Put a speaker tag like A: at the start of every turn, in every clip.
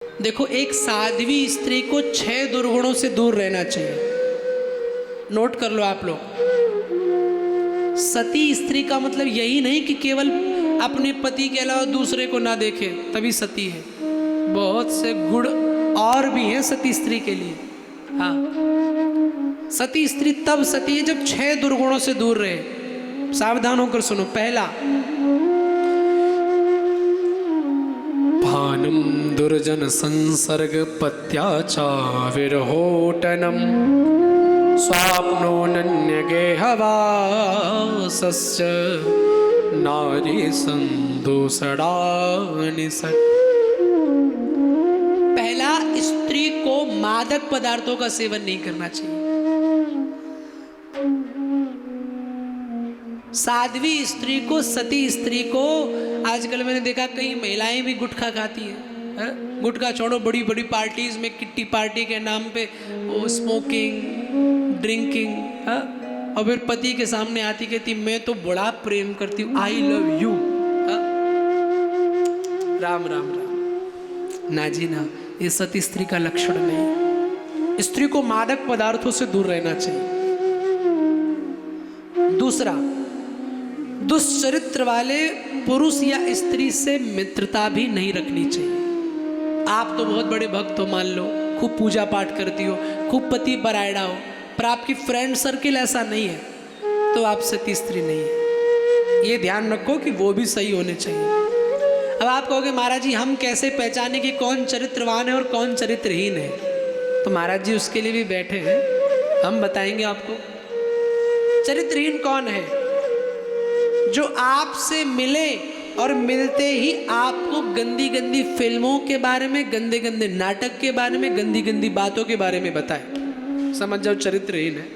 A: देखो, एक साध्वी स्त्री को 6 दुर्गुणों से दूर रहना चाहिए। नोट कर लो आप लोग। सती स्त्री का मतलब यही नहीं कि केवल अपने पति के अलावा दूसरे को ना देखे तभी सती है। बहुत से गुण और भी हैं सती स्त्री के लिए। हाँ, सती स्त्री तब सती है जब 6 दुर्गुणों से दूर रहे। सावधान होकर सुनो। पहला, भानुम दुर्जन संसर्ग पत्याचाविर्होटनम स्वाप्नोनन्य गेहवासस्य नारी संदूषणानिसत्। पहला, स्त्री को मादक पदार्थों का सेवन नहीं करना चाहिए। साध्वी स्त्री को, सती स्त्री को, आजकल मैंने देखा कई महिलाएं भी गुटखा खाती हैं। गुटखा छोड़ो, बड़ी बड़ी पार्टीज में, किट्टी पार्टी के नाम पे वो स्मोकिंग, ड्रिंकिंग, और फिर पति के सामने आती कहती मैं तो बड़ा प्रेम करती हूँ, I love you. Ram Ram Ram. ना जी ना, ये सती स्त्री का लक्षण नहीं। स्त्री को मादक पदार्थों से दूर रहना चाहिए। दूसरा, दुष्चरित्र वाले पुरुष या स्त्री से मित्रता भी नहीं रखनी चाहिए। आप तो बहुत बड़े भक्त हो, मान लो, खूब पूजा पाठ करती हो, खूब पति परायणा हो, पर आपकी फ्रेंड सर्किल ऐसा नहीं है तो आप सती स्त्री नहीं है। ये ध्यान रखो कि वो भी सही होने चाहिए। अब आप कहोगे महाराज जी हम कैसे पहचाने कि कौन चरित्रवान है और कौन चरित्रहीन है? तो महाराज जी उसके लिए भी बैठे हैं, हम बताएंगे आपको। चरित्रहीन कौन है? जो आपसे मिले और मिलते ही आपको गंदी गंदी फिल्मों के बारे में, गंदे गंदे नाटक के बारे में, गंदी गंदी बातों के बारे में बताए, समझ जाओ चरित्रहीन है।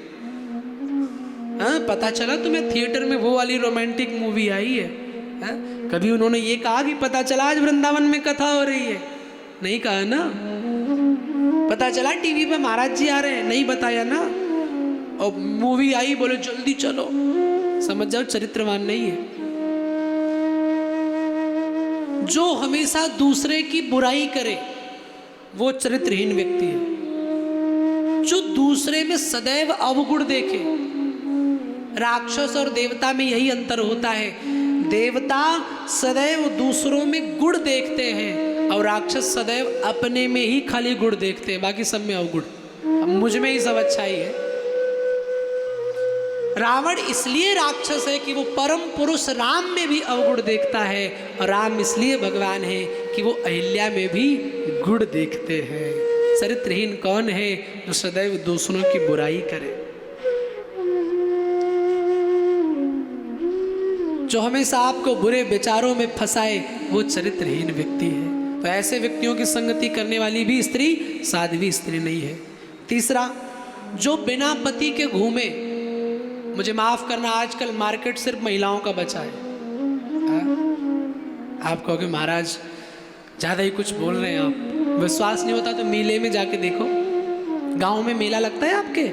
A: हाँ, पता चला तुम्हें थिएटर में वो वाली रोमांटिक मूवी आई है? हाँ? कभी उन्होंने ये कहा कि पता चला आज वृंदावन में कथा हो रही है? नहीं कहा ना। पता चला टीवी पे महाराज जी आ रहे हैं? नहीं बताया ना। और मूवी आई, बोले जल्दी चलो, समझ जाओ चरित्रवान नहीं है। जो हमेशा दूसरे की बुराई करे वो चरित्रहीन व्यक्ति है। जो दूसरे में सदैव अवगुण देखे, राक्षस और देवता में यही अंतर होता है। देवता सदैव दूसरों में गुण देखते हैं और राक्षस सदैव अपने में ही खाली गुण देखते हैं, बाकी सब में अवगुण। अब मुझ में ही सब अच्छाई है। रावण इसलिए राक्षस है कि वो परम पुरुष राम में भी अवगुण देखता है, और राम इसलिए भगवान है कि वो अहिल्या में भी गुण देखते हैं। चरित्रहीन कौन है? जो सदैव दूसरों की बुराई करे, जो हमेशा आपको बुरे विचारों में फंसाए, वो चरित्रहीन व्यक्ति है। तो ऐसे व्यक्तियों की संगति करने वाली भी स्त्री साध्वी स्त्री नहीं है। तीसरा, जो बिना पति के घूमे, मुझे माफ करना, आजकल मार्केट सिर्फ महिलाओं का बचा है। आप कहोगे महाराज ज़्यादा ही कुछ बोल रहे हैं आप, विश्वास नहीं होता तो मेले में जाके देखो। गांव में मेला लगता है आपके,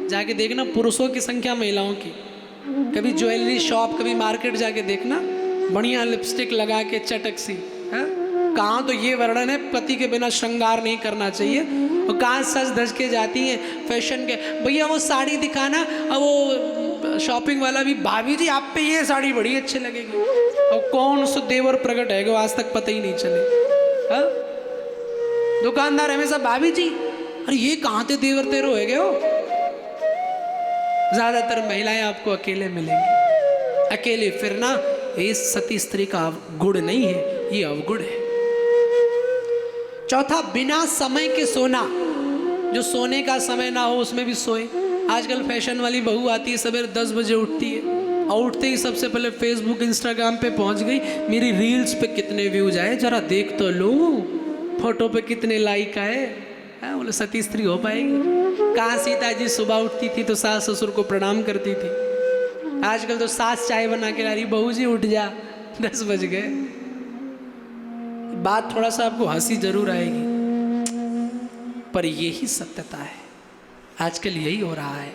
A: जाके देखना, पुरुषों की संख्या महिलाओं की। कभी ज्वेलरी शॉप, कभी मार्केट जाके देखना, बढ़िया लिपस्टिक लगा के चटक सी। कहाँ तो ये वर्णन है पति के बिना श्रृंगार नहीं करना चाहिए, और कहाँ सज धज के जाती हैं फैशन के। भैया वो साड़ी दिखाना, और वो शॉपिंग वाला भी, भाभी जी आप पे ये साड़ी बड़ी अच्छी लगेगी, और कौन सा देवर प्रकट है वो आज तक पता ही नहीं चले। हाँ, दुकानदार हमेशा भाभी जी, अरे ये कहाँ थे देवर तेरे हो गए हो। ज्यादातर महिलाएं आपको अकेले मिलेंगी। अकेले फिरना ये सती स्त्री का गुण नहीं है, ये अवगुण है। चौथा, बिना समय के सोना। जो सोने का समय ना हो उसमें भी सोए। आजकल फैशन वाली बहू आती है, सवेरे 10 बजे उठती है, और उठते ही सबसे पहले फेसबुक इंस्टाग्राम पे पहुंच गई, मेरी रील्स पे कितने व्यूज आए जरा देख तो लो, फोटो पे कितने लाइक आए। बोले सती स्त्री हो पाएगी? कहाँ सीता जी सुबह उठती थी तो सास ससुर को प्रणाम करती थी। आजकल तो सास चाय बना के ला रही, बहू जी उठ जा 10 बज गए। बात थोड़ा सा आपको हंसी जरूर आएगी, पर यही सत्यता है। आजकल यही हो रहा है,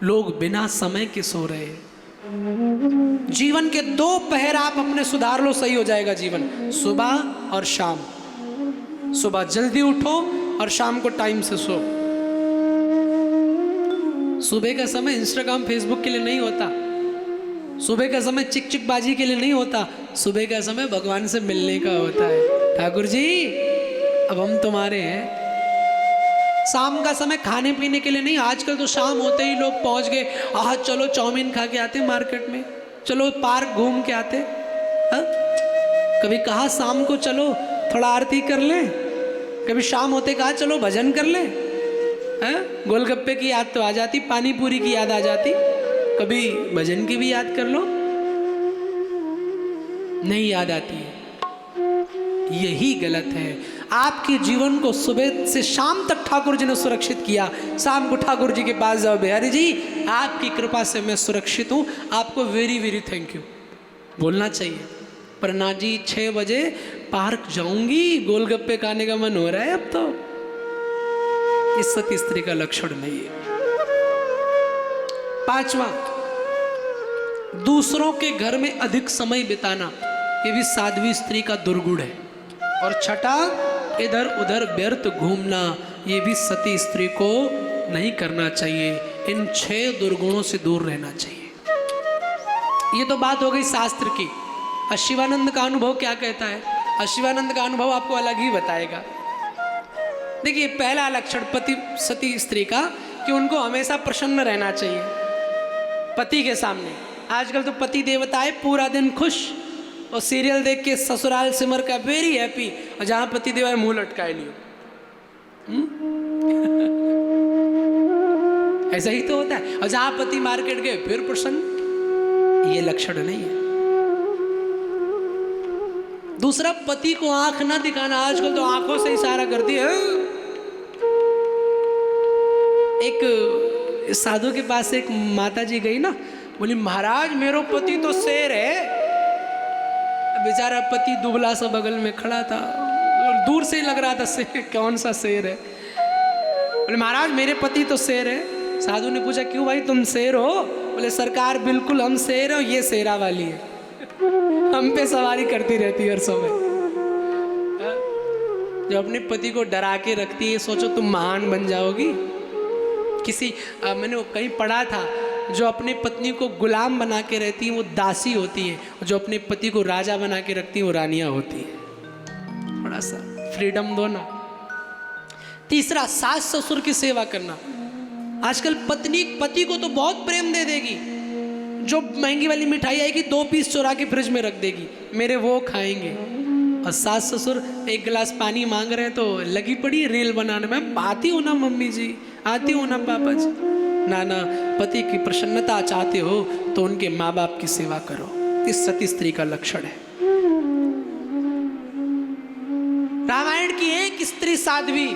A: लोग बिना समय के सो रहे हैं। जीवन के 2 पहर आप अपने सुधार लो, सही हो जाएगा जीवन, सुबह और शाम। सुबह जल्दी उठो और शाम को टाइम से सो। सुबह का समय इंस्टाग्राम फेसबुक के लिए नहीं होता, सुबह का समय चिक चिक बाजी के लिए नहीं होता, सुबह का समय भगवान से मिलने का होता है। ठाकुर जी अब हम तुम्हारे हैं। शाम का समय खाने पीने के लिए नहीं, आजकल तो शाम होते ही लोग पहुंच गए, आह चलो चाउमीन खा के आते मार्केट में, चलो पार्क घूम के आते। हा? कभी कहा शाम को चलो थोड़ा आरती कर ले, कभी शाम होते कहा चलो भजन कर ले। गोलगप्पे की याद तो आ जाती, पानी पूरी की याद आ जाती, कभी भजन की भी याद कर लो, नहीं याद आती है। यही गलत है। आपके जीवन को सुबह से शाम तक ठाकुर जी ने सुरक्षित किया, शाम को ठाकुर जी के पास जाओ, बिहारी जी आपकी कृपा से मैं सुरक्षित हूँ, आपको वेरी वेरी थैंक यू बोलना चाहिए। पर ना जी 6 बजे पार्क जाऊंगी, गोलगप्पे खाने का मन हो रहा है अब तो, इस सती स्त्री का लक्षण नहीं है। 5वां, दूसरों के घर में अधिक समय बिताना, ये भी साध्वी स्त्री का दुर्गुण है। और 6, इधर उधर व्यर्थ घूमना, ये भी सती स्त्री को नहीं करना चाहिए। इन 6 दुर्गुणों से दूर रहना चाहिए। ये तो बात हो गई शास्त्र की। शिवानंद का अनुभव क्या कहता है? शिवानंद का अनुभव आपको अलग ही बताएगा। देखिए पहला लक्षण पति सती स्त्री का कि उनको हमेशा प्रसन्न रहना चाहिए पति के सामने। आजकल तो पति देवताएं पूरा दिन खुश और सीरियल देख के ससुराल सिमर का वेरी हैप्पी, और जहां पति देव मुंह लटकाए लियो। ऐसा ही तो होता है। और जहां पति मार्केट गए फिर प्रसन्न, ये लक्षण नहीं है। दूसरा, पति को आंख ना दिखाना। आजकल तो आंखों से इशारा करती है। एक साधु के पास एक माता जी गई ना, बोली महाराज मेरो पति तो शेर है। बेचारा पति दुबला सा बगल में खड़ा था और दूर से ही लग रहा था शेर, कौन सा शेर है। बोले महाराज मेरे पति तो शेर है। साधु ने पूछा क्यों भाई तुम शेर हो? बोले सरकार बिल्कुल हम शेर हैं, ये शेरा वाली है, हम पे सवारी करती रहती है हर समय। जो अपने पति को डरा के रखती है, सोचो तुम महान बन जाओगी। मैंने कहीं पढ़ा था, जो अपने पत्नी को गुलाम बना के रहती है वो दासी होती है, जो अपने पति को राजा बना के रखती है वो रानियां होती है। थोड़ा सा फ्रीडम दो ना। तीसरा, सास ससुर की सेवा करना। आजकल पत्नी पति को तो बहुत प्रेम दे देगी, जो महंगी वाली मिठाई आएगी 2 पीस चुरा के फ्रिज में रख देगी, मेरे वो खाएंगे। और सास ससुर एक गिलास पानी मांग रहे हैं तो लगी पड़ी रील बनाने में, आती हो ना मम्मी जी, आती हो ना पापा जी। ना ना, पति की प्रसन्नता चाहते हो तो उनके माँ बाप की सेवा करो। इस सती स्त्री का लक्षण है। रामायण की एक स्त्री साध्वी,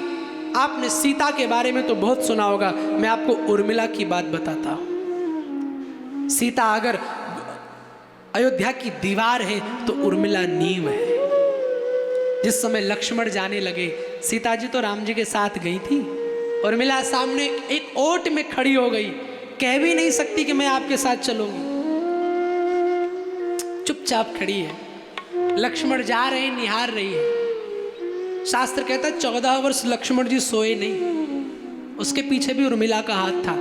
A: आपने सीता के बारे में तो बहुत सुना होगा, मैं आपको उर्मिला की बात बताता हूं। सीता अगर अयोध्या की दीवार है तो उर्मिला नींव है। जिस समय लक्ष्मण जाने लगे, सीता जी तो राम जी के साथ गई थी, उर्मिला सामने एक ओट में खड़ी हो गई, कह भी नहीं सकती कि मैं आपके साथ चलूंगी, चुपचाप खड़ी है। लक्ष्मण जा रहे हैं, निहार रही है। शास्त्र कहता है 14 वर्ष लक्ष्मण जी सोए नहीं, उसके पीछे भी उर्मिला का हाथ था।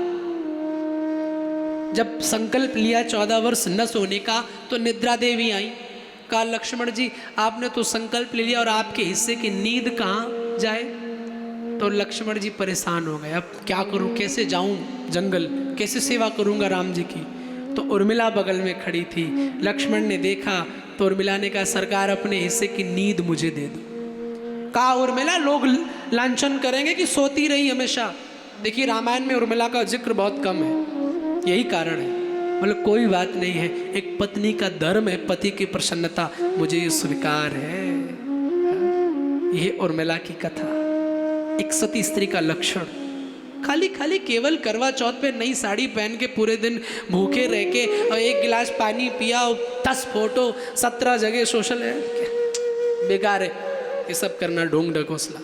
A: जब संकल्प लिया 14 वर्ष न सोने का, तो निद्रा देवी आई, कहा लक्ष्मण जी आपने तो संकल्प ले लिया और आपके हिस्से की नींद कहाँ जाए? तो लक्ष्मण जी परेशान हो गए, अब क्या करूं, कैसे जाऊं जंगल, कैसे सेवा करूंगा राम जी की। तो उर्मिला बगल में खड़ी थी। लक्ष्मण ने देखा तो उर्मिला ने कहा सरकार अपने हिस्से की नींद मुझे दे दो। कहा उर्मिला लोग लांछन करेंगे कि सोती रही हमेशा। देखिए रामायण में उर्मिला का जिक्र बहुत कम है, यही कारण है। मतलब कोई बात नहीं है, एक पत्नी का धर्म है, पति की प्रसन्नता मुझे ये स्वीकार है। ये उर्मिला की कथा, एक सती स्त्री का लक्षण। खाली खाली केवल करवा चौथ पे नई साड़ी पहन के पूरे दिन भूखे रह के और 1 गिलास पानी पिया और 10 फोटो 17 जगह सोशल है, बेकार है ये सब करना, ढोंग ढकोसला।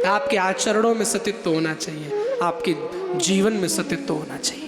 A: आपके आचरणों में सतीत्व होना चाहिए, आपके जीवन में सतीत्व होना चाहिए।